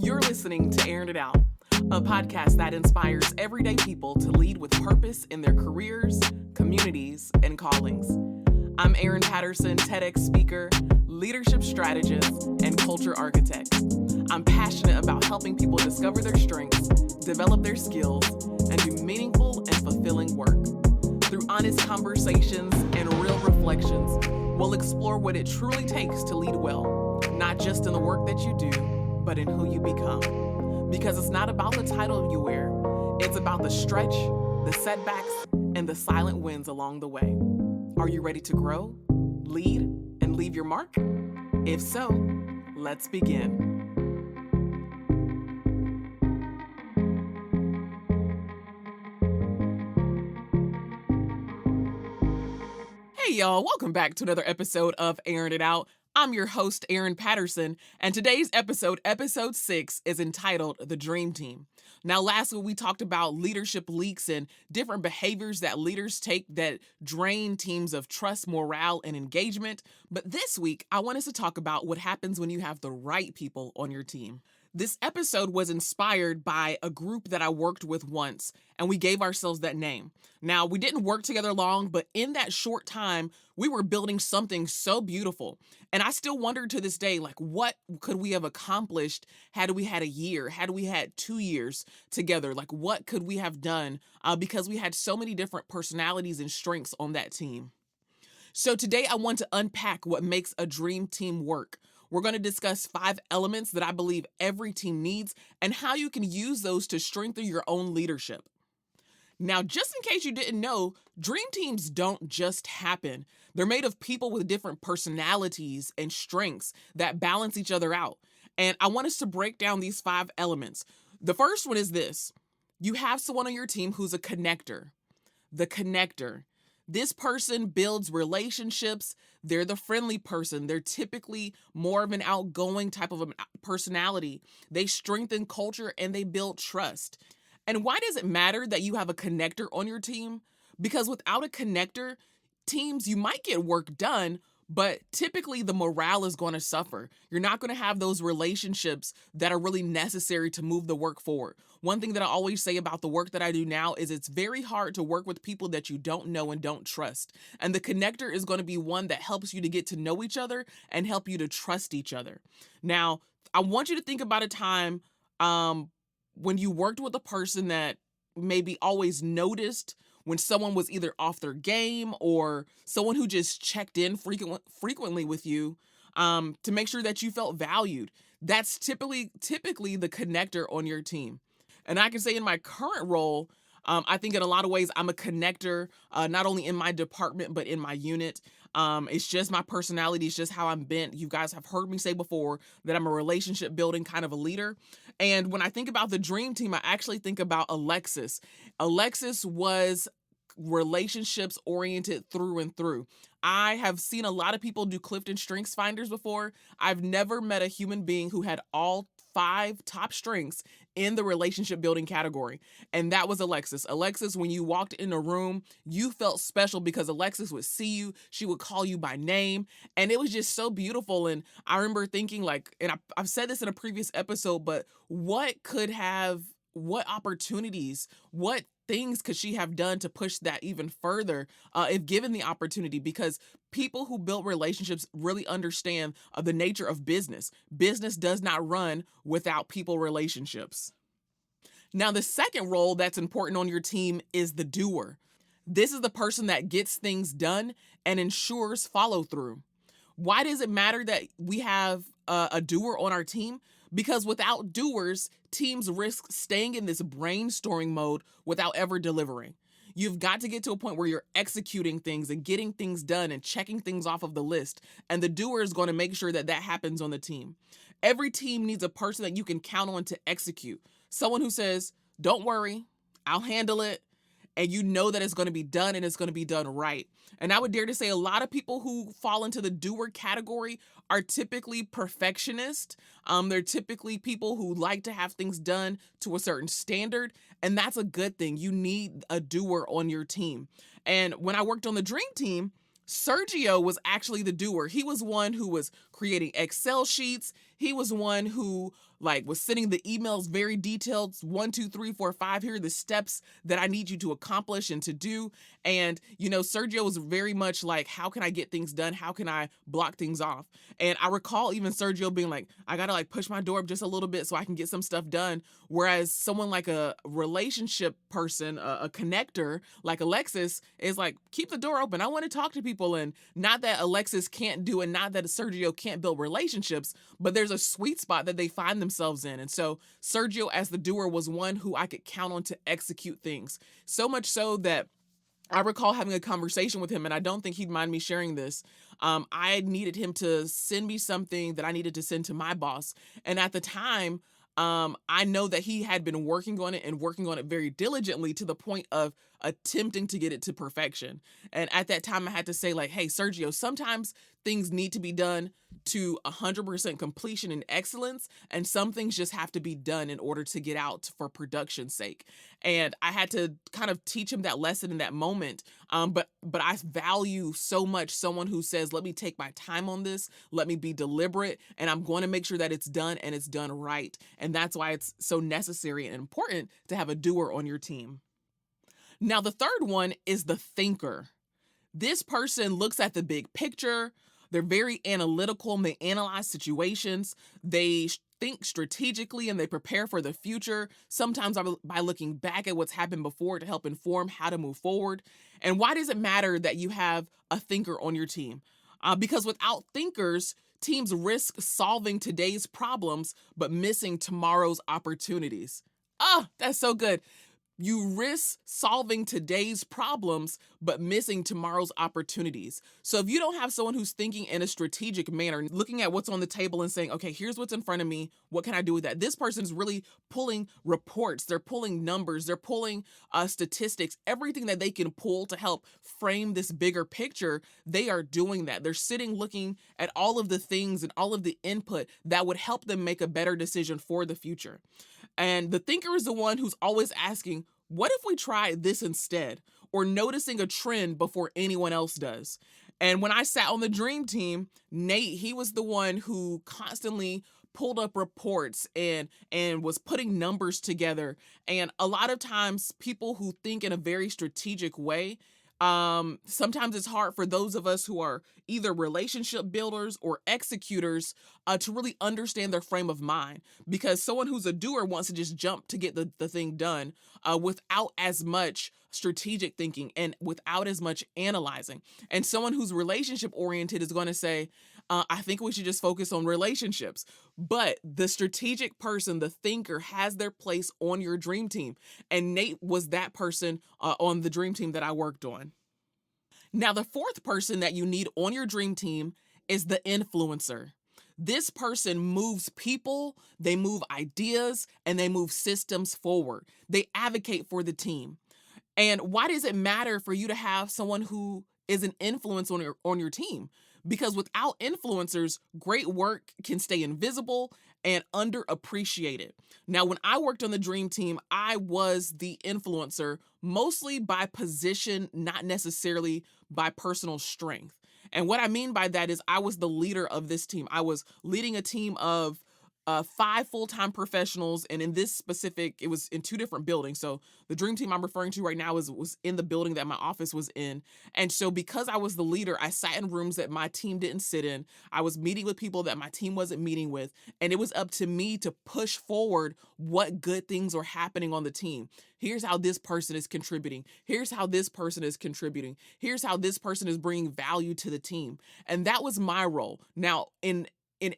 You're listening to Arin It Out, a podcast that inspires everyday people to lead with purpose in their careers, communities, and callings. I'm Arin Patterson, TEDx speaker, leadership strategist, and culture architect. I'm passionate about helping people discover their strengths, develop their skills, and do meaningful and fulfilling work. Through honest conversations and real reflections, we'll explore what it truly takes to lead well, not just in the work that you do, but in who you become. Because it's not about the title you wear, it's about the stretch, the setbacks, and the silent wins along the way. Are you ready to grow, lead, and leave your mark? If so, let's begin. Hey y'all, welcome back to another episode of Arin It Out. I'm your host, Arin Patterson, and today's episode 6, is entitled The Dream Team. Now, last week we talked about leadership leaks and different behaviors that leaders take that drain teams of trust, morale, and engagement. But this week, I want us to talk about what happens when you have the right people on your team. This episode was inspired by a group that I worked with once, and we gave ourselves that name. Now, we didn't work together long, but in that short time, we were building something so beautiful. And I still wonder to this day, what could we have accomplished had we had a year, had we had 2 years together? What could we have done? Because we had so many different personalities and strengths on that team. So today I want to unpack what makes a dream team work. We're going to discuss 5 elements that I believe every team needs and how you can use those to strengthen your own leadership. Now, just in case you didn't know, dream teams don't just happen. They're made of people with different personalities and strengths that balance each other out. And I want us to break down these 5 elements. The first one is this. You have someone on your team who's a connector. The connector. This person builds relationships. They're the friendly person. They're typically more of an outgoing type of a personality. They strengthen culture and they build trust. And why does it matter that you have a connector on your team? Because without a connector, teams, you might get work done, but typically the morale is going to suffer. You're not going to have those relationships that are really necessary to move the work forward. One thing that I always say about the work that I do now is it's very hard to work with people that you don't know and don't trust. And the connector is going to be one that helps you to get to know each other and help you to trust each other. Now, I want you to think about a time when you worked with a person that maybe always noticed when someone was either off their game or someone who just checked in frequently with you to make sure that you felt valued. That's typically the connector on your team. And I can say in my current role, I think in a lot of ways I'm a connector, not only in my department, but in my unit. It's just my personality. It's just how I'm bent. You guys have heard me say before that I'm a relationship building kind of a leader. And when I think about the dream team, I actually think about Alexis. Alexis was relationships oriented through and through. I have seen a lot of people do Clifton Strengths Finders before. I've never met a human being who had all 5 top strengths in the relationship building category. And that was Alexis. Alexis, when you walked in a room, you felt special because Alexis would see you. She would call you by name. And it was just so beautiful. And I remember thinking I've said this in a previous episode, but what opportunities, what things could she have done to push that even further if given the opportunity? Because people who build relationships really understand the nature of business. Business does not run without people relationships. Now, the second role that's important on your team is the doer. This is the person that gets things done and ensures follow through. Why does it matter that we have a doer on our team? Because without doers, teams risk staying in this brainstorming mode without ever delivering. You've got to get to a point where you're executing things and getting things done and checking things off of the list. And the doer is going to make sure that happens on the team. Every team needs a person that you can count on to execute. Someone who says, don't worry, I'll handle it. And you know that it's going to be done and it's going to be done right. And I would dare to say a lot of people who fall into the doer category are typically perfectionists. They're typically people who like to have things done to a certain standard. And that's a good thing. You need a doer on your team. And when I worked on the dream team, Sergio was actually the doer. He was one who was creating Excel sheets. He was one who like was sending the emails very detailed, 1, 2, 3, 4, 5. Here are the steps that I need you to accomplish and to do. And Sergio was very much like, how can I get things done? How can I block things off? And I recall even Sergio being like, I gotta like push my door up just a little bit so I can get some stuff done. Whereas someone like a relationship person, a connector like Alexis is like, keep the door open. I want to talk to people. And not that Alexis can't do, and not that Sergio can't build relationships, but there's a sweet spot that they find themselves in. And so Sergio, as the doer, was one who I could count on to execute things. So much so that I recall having a conversation with him, and I don't think he'd mind me sharing this. I needed him to send me something that I needed to send to my boss. And at the time, I know that he had been working on it and working on it very diligently to the point of attempting to get it to perfection. And at that time, I had to say, like, hey, Sergio, sometimes things need to be done to 100% completion and excellence, and some things just have to be done in order to get out for production's sake. And I had to kind of teach him that lesson in that moment. But I value so much someone who says, let me take my time on this, let me be deliberate, and I'm going to make sure that it's done and it's done right. And that's why it's so necessary and important to have a doer on your team. Now, the third one is the thinker. This person looks at the big picture. They're very analytical and they analyze situations. They think strategically and they prepare for the future, sometimes by looking back at what's happened before to help inform how to move forward. And why does it matter that you have a thinker on your team? Because without thinkers, teams risk solving today's problems but missing tomorrow's opportunities. That's so good. You risk solving today's problems, but missing tomorrow's opportunities. So if you don't have someone who's thinking in a strategic manner, looking at what's on the table and saying, okay, here's what's in front of me. What can I do with that? This person's really pulling reports. They're pulling numbers. They're pulling statistics, everything that they can pull to help frame this bigger picture. They are doing that. They're sitting looking at all of the things and all of the input that would help them make a better decision for the future. And the thinker is the one who's always asking, what if we try this instead? Or noticing a trend before anyone else does. And when I sat on the dream team, Nate, he was the one who constantly pulled up reports and was putting numbers together. And a lot of times people who think in a very strategic way, sometimes it's hard for those of us who are either relationship builders or executors to really understand their frame of mind, because someone who's a doer wants to just jump to get the thing done without as much strategic thinking and without as much analyzing. And someone who's relationship oriented is going to say, I think we should just focus on relationships. But the strategic person, the thinker, has their place on your dream team. And Nate was that person on the dream team that I worked on. Now, the fourth person that you need on your dream team is the influencer. This person moves people, they move ideas, and they move systems forward. They advocate for the team. And why does it matter for you to have someone who is an influence on your team? Because without influencers, great work can stay invisible and underappreciated. Now, when I worked on the dream team, I was the influencer, mostly by position, not necessarily by personal strength. And what I mean by that is I was the leader of this team. I was leading a team of 5 full-time professionals, and in this specific, it was in 2 different buildings. So the dream team I'm referring to right now was in the building that my office was in. And so because I was the leader, I sat in rooms that my team didn't sit in. I was meeting with people that my team wasn't meeting with, and it was up to me to push forward what good things are happening on the team. Here's how this person is contributing. Here's how this person is contributing. Here's how this person is bringing value to the team. And that was my role. Now, in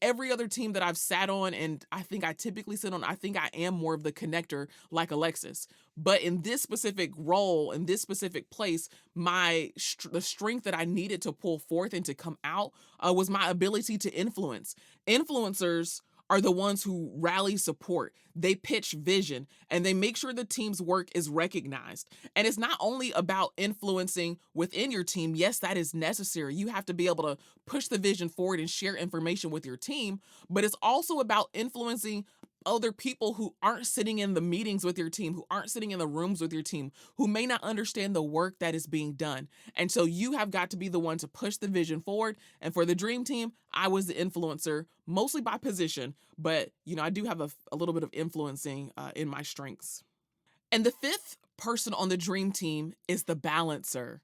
every other team that I've sat on, and I think I typically sit on, I think I am more of the connector like Alexis. But in this specific role, in this specific place, the strength that I needed to pull forth and to come out was my ability to influence. Influencers are the ones who rally support. They pitch vision and they make sure the team's work is recognized. And it's not only about influencing within your team. Yes, that is necessary. You have to be able to push the vision forward and share information with your team, but it's also about influencing other people who aren't sitting in the meetings with your team, who aren't sitting in the rooms with your team, who may not understand the work that is being done. And so you have got to be the one to push the vision forward. And for the dream team, I was the influencer, mostly by position, but I do have a little bit of influencing in my strengths. And the fifth person on the dream team is the balancer.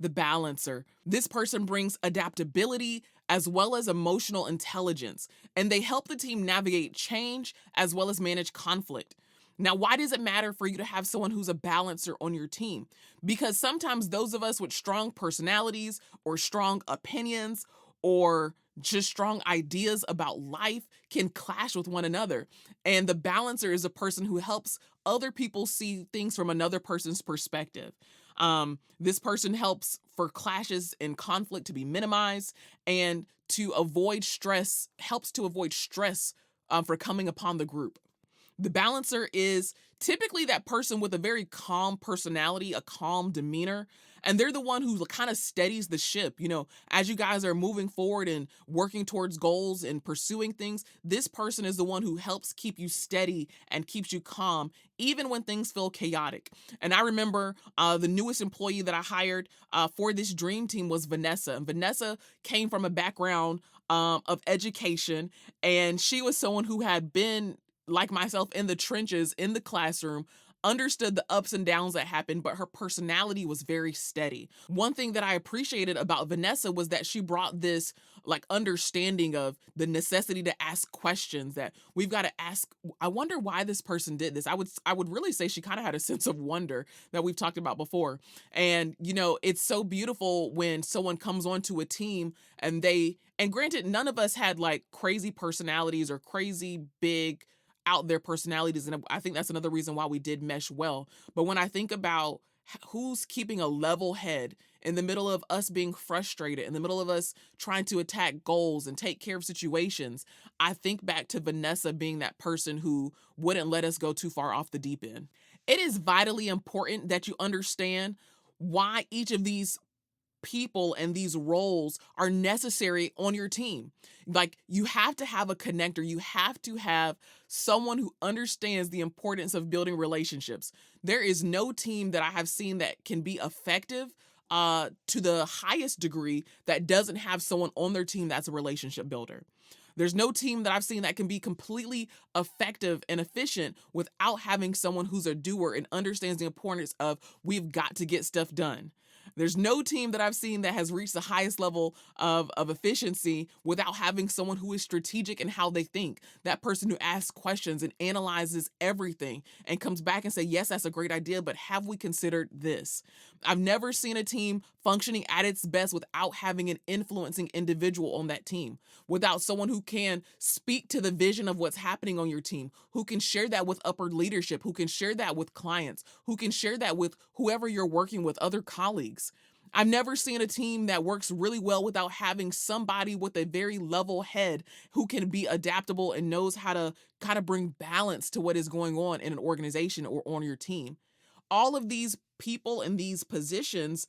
The balancer. This person brings adaptability as well as emotional intelligence, and they help the team navigate change as well as manage conflict. Now, why does it matter for you to have someone who's a balancer on your team? Because sometimes those of us with strong personalities or strong opinions or just strong ideas about life can clash with one another. And the balancer is a person who helps other people see things from another person's perspective. This person helps for clashes and conflict to be minimized and to avoid stress, helps to avoid stress for coming upon the group. The balancer is typically that person with a very calm personality, a calm demeanor, and they're the one who kind of steadies the ship. As you guys are moving forward and working towards goals and pursuing things, this person is the one who helps keep you steady and keeps you calm, even when things feel chaotic. And I remember the newest employee that I hired for this dream team was Vanessa. And Vanessa came from a background of education, and she was someone who had been like myself in the trenches in the classroom, understood the ups and downs that happened, but her personality was very steady. One thing that I appreciated about Vanessa was that she brought this understanding of the necessity to ask questions, that we've got to ask, I wonder why this person did this. I would really say she kind of had a sense of wonder that we've talked about before. And it's so beautiful when someone comes onto a team and granted, none of us had crazy personalities or crazy big out their personalities. And I think that's another reason why we did mesh well. But when I think about who's keeping a level head in the middle of us being frustrated, in the middle of us trying to attack goals and take care of situations, I think back to Vanessa being that person who wouldn't let us go too far off the deep end. It is vitally important that you understand why each of these people and these roles are necessary on your team. You have to have a connector. You have to have someone who understands the importance of building relationships. There is no team that I have seen that can be effective to the highest degree that doesn't have someone on their team that's a relationship builder. There's no team that I've seen that can be completely effective and efficient without having someone who's a doer and understands the importance of we've got to get stuff done. There's no team that I've seen that has reached the highest level of efficiency without having someone who is strategic in how they think. That person who asks questions and analyzes everything and comes back and say, yes, that's a great idea, but have we considered this? I've never seen a team functioning at its best without having an influencing individual on that team, without someone who can speak to the vision of what's happening on your team, who can share that with upper leadership, who can share that with clients, who can share that with whoever you're working with, other colleagues. I've never seen a team that works really well without having somebody with a very level head who can be adaptable and knows how to kind of bring balance to what is going on in an organization or on your team. All of these people in these positions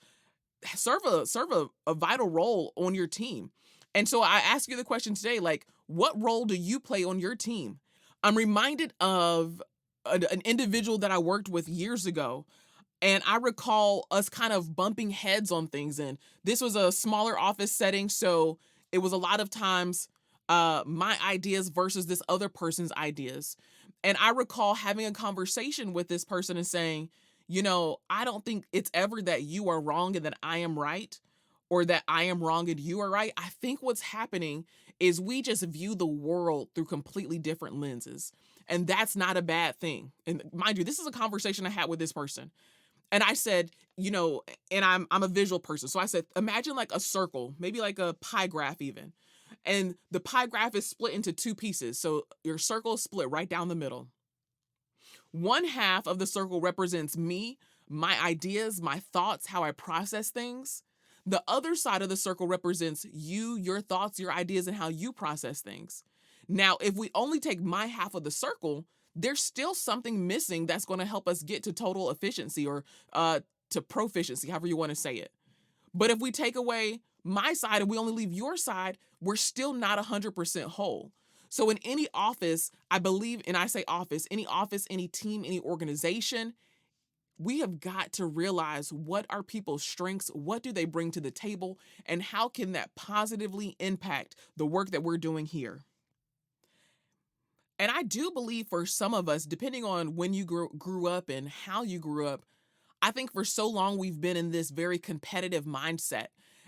serve a vital role on your team. And so I ask you the question today, what role do you play on your team? I'm reminded of an individual that I worked with years ago. And I recall us kind of bumping heads on things. And this was a smaller office setting. So it was a lot of times my ideas versus this other person's ideas. And I recall having a conversation with this person and saying, I don't think it's ever that you are wrong and that I am right, or that I am wrong and you are right. I think what's happening is we just view the world through completely different lenses. And that's not a bad thing. And mind you, this is a conversation I had with this person. And I said, and I'm a visual person. So I said, imagine a circle, maybe like a pie graph even. And the pie graph is split into two pieces. So your circle is split right down the middle. One half of the circle represents me, my ideas, my thoughts, how I process things. The other side of the circle represents you, your thoughts, your ideas, and how you process things. Now, if we only take my half of the circle, there's still something missing that's going to help us get to total efficiency or to proficiency, however you want to say it. But if we take away my side and we only leave your side, we're still not 100% whole. So in any office, I believe, and I say office, any team, any organization, we have got to realize what are people's strengths, what do they bring to the table, and how can that positively impact the work that we're doing here. And I do believe for some of us, depending on when you grew up and how you grew up, I think for so long we've been in this very competitive mindset.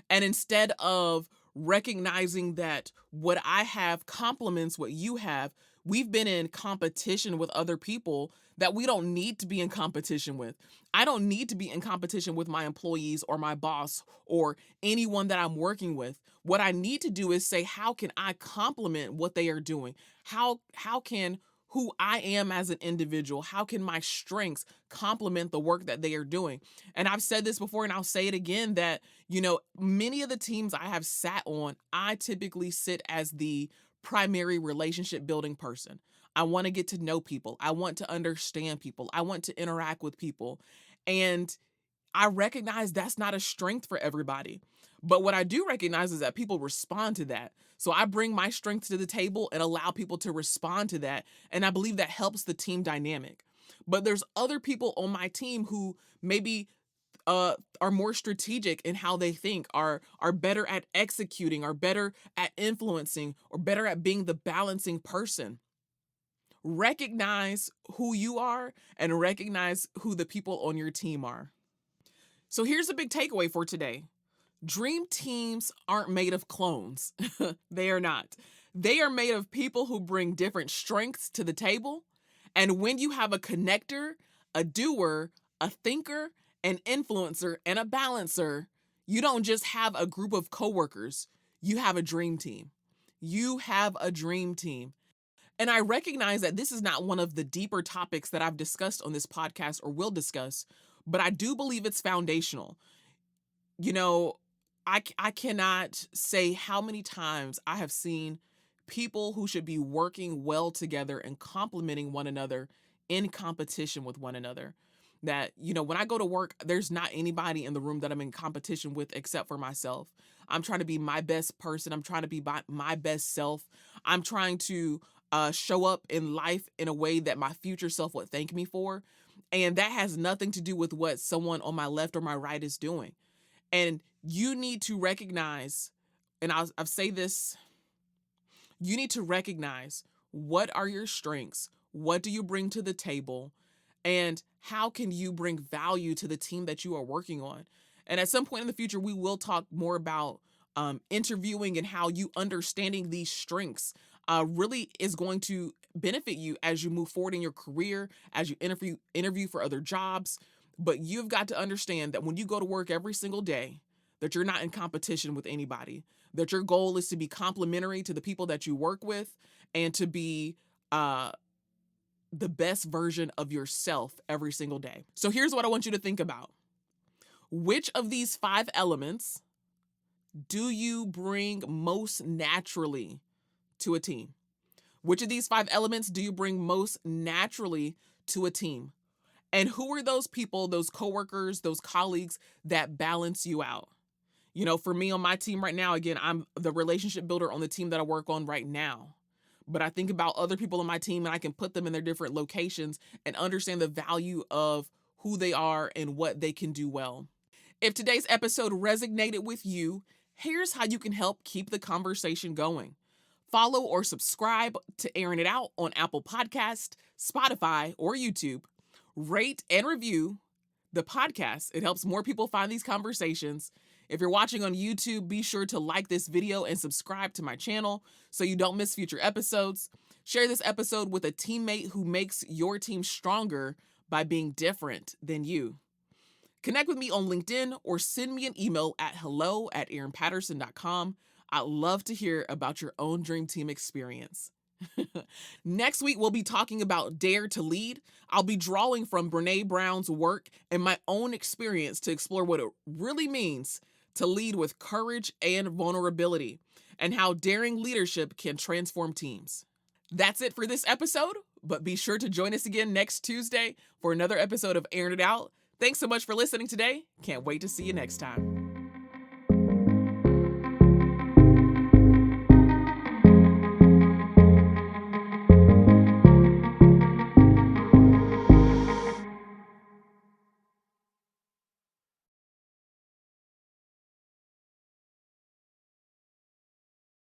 And instead of recognizing that what I have complements what you have, we've been in competition with other people that we don't need to be in competition with. I don't need to be in competition with my employees or my boss or anyone that I'm working with. What I need to do is say, how can I complement what they are doing? How can who I am as an individual, how can my strengths complement the work that they are doing? And I've said this before and I'll say it again that, many of the teams I have sat on, I typically sit as the primary relationship building person. I want to get to know people. I want to understand people. I want to interact with people. And I recognize that's not a strength for everybody. But what I do recognize is that people respond to that. So I bring my strengths to the table and allow people to respond to that. And I believe that helps the team dynamic. But there's other people on my team who maybe are more strategic in how they think, are better at executing, are better at influencing, or better at being the balancing person. Recognize who you are and recognize who the people on your team are. So here's a big takeaway for today. Dream teams aren't made of clones. They are not. They are made of people who bring different strengths to the table. And when you have a connector, a doer, a thinker, an influencer, and a balancer, you don't just have a group of coworkers. You have a dream team. You have a dream team. And I recognize that this is not one of the deeper topics that I've discussed on this podcast or will discuss, but I do believe it's foundational. You know, I cannot say how many times I have seen people who should be working well together and complementing one another in competition with one another. That, when I go to work, there's not anybody in the room that I'm in competition with except for myself. I'm trying to be my best person. I'm trying to be my best self. I'm trying to show up in life in a way that my future self would thank me for. And that has nothing to do with what someone on my left or my right is doing. And you need to recognize, and I'll say this, you need to recognize what are your strengths, what do you bring to the table, and how can you bring value to the team that you are working on. And at some point in the future, we will talk more about interviewing and how you understanding these strengths really is going to benefit you as you move forward in your career, as you interview for other jobs. But you've got to understand that when you go to work every single day, that you're not in competition with anybody, that your goal is to be complementary to the people that you work with and to be the best version of yourself every single day. So here's what I want you to think about. Which of these 5 elements do you bring most naturally to a team? Which of these 5 elements do you bring most naturally to a team? And who are those people, those coworkers, those colleagues that balance you out? For me on my team right now, again, I'm the relationship builder on the team that I work on right now. But I think about other people on my team and I can put them in their different locations and understand the value of who they are and what they can do well. If today's episode resonated with you, here's how you can help keep the conversation going. Follow or subscribe to Arin It Out on Apple Podcast, Spotify, or YouTube. Rate and review the podcast. It helps more people find these conversations. If you're watching on YouTube, be sure to like this video and subscribe to my channel so you don't miss future episodes. Share this episode with a teammate who makes your team stronger by being different than you. Connect with me on LinkedIn or send me an email at hello@arinpatterson.com. I'd love to hear about your own dream team experience. Next week, we'll be talking about Dare to Lead. I'll be drawing from Brené Brown's work and my own experience to explore what it really means to lead with courage and vulnerability, and how daring leadership can transform teams. That's it for this episode, but be sure to join us again next Tuesday for another episode of Arin It Out. Thanks so much for listening today. Can't wait to see you next time.